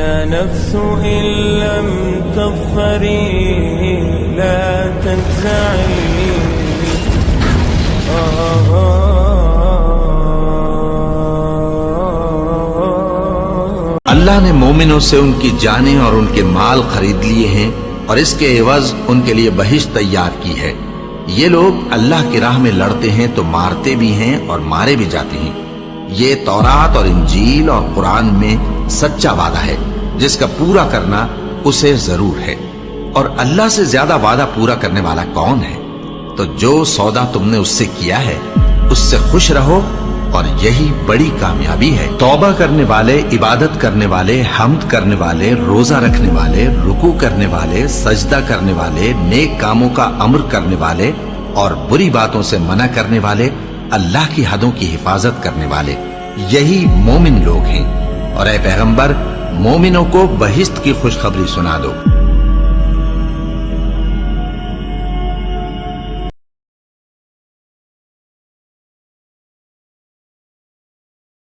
يا نفس إن لم تظفري لا تجزعي. اللہ نے مومنوں سے ان کی جانیں اور ان کے مال خرید لیے ہیں اور اس کے عوض ان کے لیے بہشت تیار کی ہے. یہ لوگ اللہ کی راہ میں لڑتے ہیں تو مارتے بھی ہیں اور مارے بھی جاتے ہیں. یہ تورات اور انجیل اور قرآن میں سچا وعدہ ہے جس کا پورا کرنا اسے ضرور ہے. اور اللہ سے زیادہ وعدہ پورا کرنے والا کون ہے؟ تو جو سودا تم نے اس سے کیا ہے اس سے خوش رہو اور یہی بڑی کامیابی ہے. توبہ کرنے والے، عبادت کرنے والے، حمد کرنے والے، روزہ رکھنے والے، رکوع کرنے والے، سجدہ کرنے والے، نیک کاموں کا امر کرنے والے اور بری باتوں سے منع کرنے والے، اللہ کی حدوں کی حفاظت کرنے والے، یہی مومن لوگ ہیں. اور اے پیغمبر، مومنوں کو بہشت کی خوشخبری سنا دو.